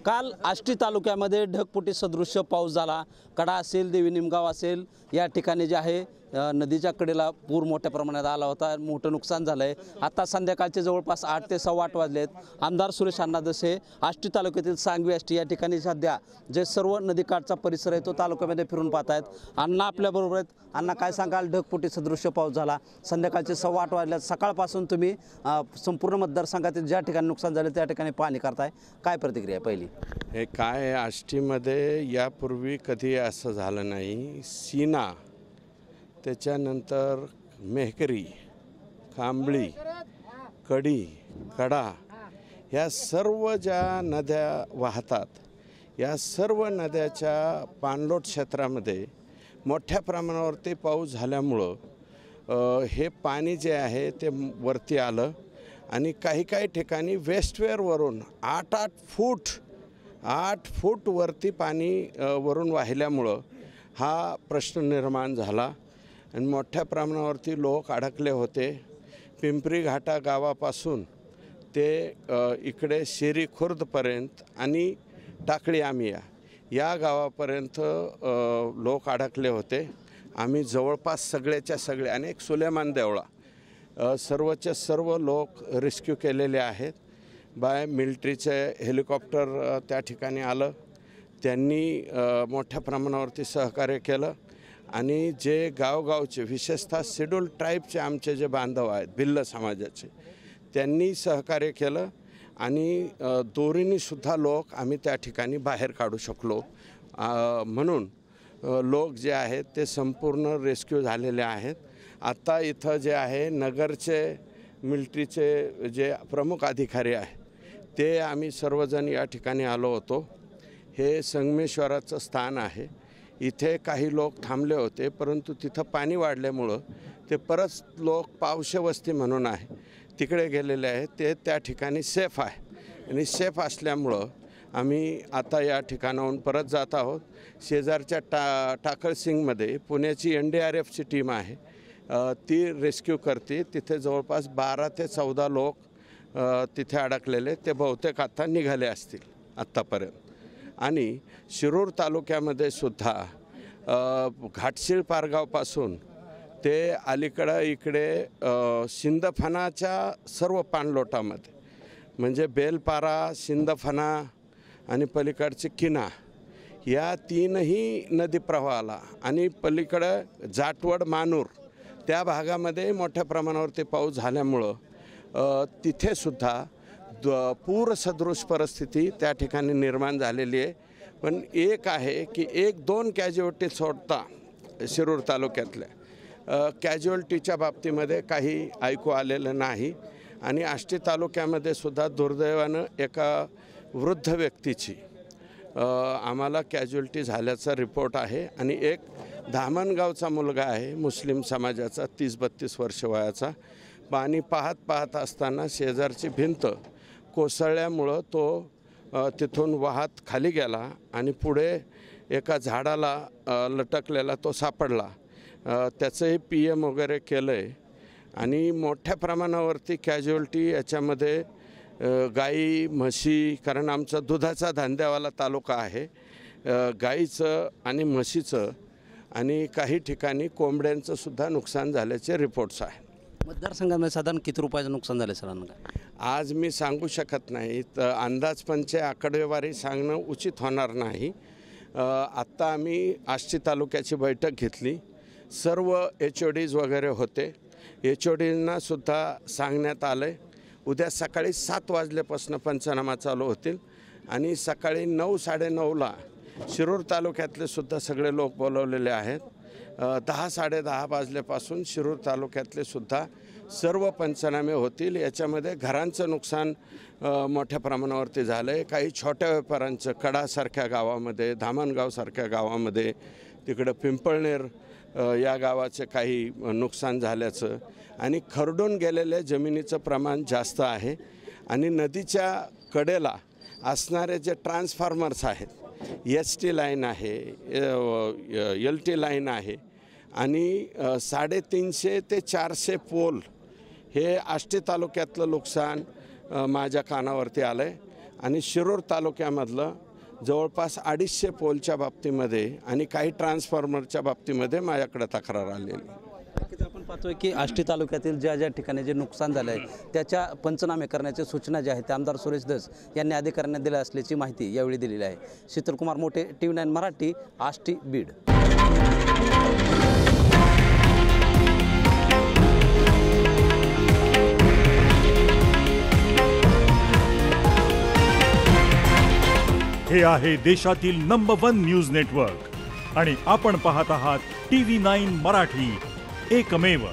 काल आष्टी तालुक्यामध्ये ढगफुटी सदृश्य पाऊस झाला। कडा असेल, देवी निमगाव असेल, या ठिकाणी जे आहे नदीच्या कडेला पूर मोठ्या प्रमाणात आला होता। मोठं नुकसान झालं आहे। आता संध्याकाळचे जवळपास 8 ते 8:15 वाजलेत। आमदार सुरेश अण्णा दसे आष्टी तालुक्यातील सांगवी आष्टी या ठिकाणी सध्या जे सर्व नदीकाठचा परिसर आहे तो तालुक्यामध्ये फिरून पाहत आहेत। अण्णा आपल्याबरोबर आहेत। अण्णा, काय सांगाल? ढगफुटी सदृश्य पाऊस झाला, संध्याकाळचे 8:15 वाजल्यात। सकाळपासून तुम्ही संपूर्ण मतदारसंघातील ज्या ठिकाणी नुकसान झाले त्या ठिकाणी पाहणी करताय, काय प्रतिक्रिया पहिली? हे काय, आष्टीमध्ये यापूर्वी कधी असं झालं नाही। सीना, त्याच्यानंतर मेहकरी, कांबळी, कडी, कडा, या सर्व ज्या नद्या वाहतात, या सर्व नद्याच्या पाणलोट क्षेत्रामध्ये मोठ्या प्रमाणावरती पाऊस झाल्यामुळं हे पाणी जे आहे ते वरती आलं आणि काही ठिकाणी वेस्टवेअरवरून 8 फूट वरती पाणी वरून वाहिल्यामुळं हा प्रश्न निर्माण झाला आणि मोठ्या प्रमाणावरती लोक अडकले होते। पिंपरी घाटा गावापासून ते इकडे शेरी खुर्दपर्यंत आणि टाकळी आमिया या गावापर्यंत लोक अडकले होते। आम्ही जवळपास सगळ्याच्या सगळे अनेक सुलेमान देवळा सर्वच्या सर्व लोक रेस्क्यू केलेले आहेत। बाय मिलिटरीचे हेलिकॉप्टर त्या ठिकाणी आलं, त्यांनी मोठ्या प्रमाणावरती सहकार्य केलं आणि जे गावगावचे विशेषतः शेड्यूल ट्राईबचे आमचे जे बांधव आहेत भिल्ल समाजाचे, त्यांनी सहकार्य केलं आणि दोरीनीसुद्धा लोक आम्ही त्या ठिकाणी बाहेर काढू शकलो। म्हणून लोक जे आहेत ते संपूर्ण रेस्क्यू झालेले आहेत। आत्ता इथं जे आहे नगरचे मिलिटरीचे जे प्रमुख अधिकारी आहेत ते आम्ही सर्वजण या ठिकाणी आलो होतो। हे संगमेश्वराचं स्थान आहे। इथे काही लोक थांबले होते, परंतु तिथं पाणी वाढल्यामुळं ते परत लोक पावशे वस्ती म्हणून आहे तिकडे गेलेले आहेत। ते त्या ठिकाणी सेफ आहे आणि सेफ असल्यामुळं आम्ही आता या ठिकाणाहून परत जात आहोत। शेजारच्या टाकळसिंगमध्ये पुण्याची NDRFची टीम आहे, ती रेस्क्यू करते। तिथे जवळपास 12 ते 14 लोक तिथे अडकलेले, ते बहुतेक आता निघाले असतील आत्तापर्यंत। आणि शिरूर तालुक्यामध्ये सुद्धा घाटशीळ पारगावपासून ते अलीकडं इकडे सिंदफणाच्या सर्व पाणलोटामध्ये म्हणजे बेलपारा, सिंदफणा आणि पलीकडचे किना या 3ही नदी प्रवाहाला आणि पलीकडं जाटवड, मानूर त्या भागामध्ये मोठ्या प्रमाणावरती पाऊस झाल्यामुळं तिथेसुद्धा पूरसदृश परिस्थिती त्या ठिकाणी निर्माण झालेली आहे। पण एक आहे की 1-2 कॅज्युअल्टी सोडता शिरूर तालुक्यातल्या कॅज्युअल्टीच्या बाबतीमध्ये काही ऐकू आलेलं नाही। आणि आष्टी तालुक्यामध्ये सुद्धा दुर्दैवानं एका वृद्ध व्यक्तीची आम्हाला कॅज्युअल्टी झाल्याचा रिपोर्ट आहे आणि एक धामणगावचा मुलगा आहे मुस्लिम समाजाचा 30-32 वर्ष वयाचा, पाणी पाहत असताना शेजारची भिंत कोसळल्यामुळं तो तिथून वाहत खाली गेला आणि पुढे एका झाडाला लटकलेला तो सापडला। त्याचंही PM वगैरे केलं आहे आणि मोठ्या प्रमाणावरती कॅज्युअल्टी याच्यामध्ये गाई, म्हशी, कारण आमचा दुधाचा धंद्यावाला तालुका आहे, गाईचं आणि म्हशीचं आणि काही ठिकाणी कोंबड्यांचं सुद्धा नुकसान झाल्याचे रिपोर्ट्स आहेत। मतदारसंघामध्ये साधारण किती रुपयाचं नुकसान झालं सरांना? आज मी सांगू शकत नाही, तर अंदाजपंचे आकडेवारी सांगणं उचित होणार नाही। आत्ता आम्ही आष्टी तालुक्याची बैठक घेतली, सर्व HODs वगैरे होते, HODsना सुद्धा सांगण्यात आलं आहे उद्या सकाळी 7 वाजल्यापासून पंचनामा चालू होतील आणि सकाळी 9-9:30ला शिरूर तालुक्यातले सुद्धा सगळे लोक बोलवलेले आहेत। 10-10:30 वाजल्यापासून शिरूर तालुक्यातले सुद्धा सर्व पंचनामे होतील। याच्यामध्ये घरांचं नुकसान मोठ्या प्रमाणावरती झालं आहे। काही छोट्या व्यापाऱ्यांचं कडासारख्या गावामध्ये, धामणगावसारख्या गावामध्ये, तिकडं पिंपळनेर या गावाचे काही नुकसान झाल्याचं आणि खरडून गेलेल्या जमिनीचं प्रमाण जास्त आहे। आणि नदीच्या कडेला असणारे जे ट्रान्सफॉर्मर्स आहेत, ST लाईन आहे, LT लाईन आहे आणि 350 ते 400 पोल, हे आष्टी तालुक्यातलं नुकसान माझ्या कानावरती आलं आहे। आणि शिरूर तालुक्यामधलं जवळपास 250 पोलच्या बाबतीमध्ये आणि काही ट्रान्सफॉर्मरच्या बाबतीमध्ये माझ्याकडे तक्रार आलेली. नक्कीच आपण पाहतोय की आष्टी तालुक्यातील ज्या ज्या ठिकाणी जे नुकसान झालं आहे त्याच्या पंचनामे करण्याच्या सूचना ज्या आहेत त्या आमदार सुरेश धस यांनी अधिकाऱ्यांना दिल्या असल्याची माहिती यावेळी दिलेली आहे. शीतलकुमार मोठे, TV9 मराठी, आष्टी, बीड. हे आहे देशातील नंबर 1 न्यूज नेटवर्क आणि आपण पाहत आहात TV9 मराठी, एकमेव.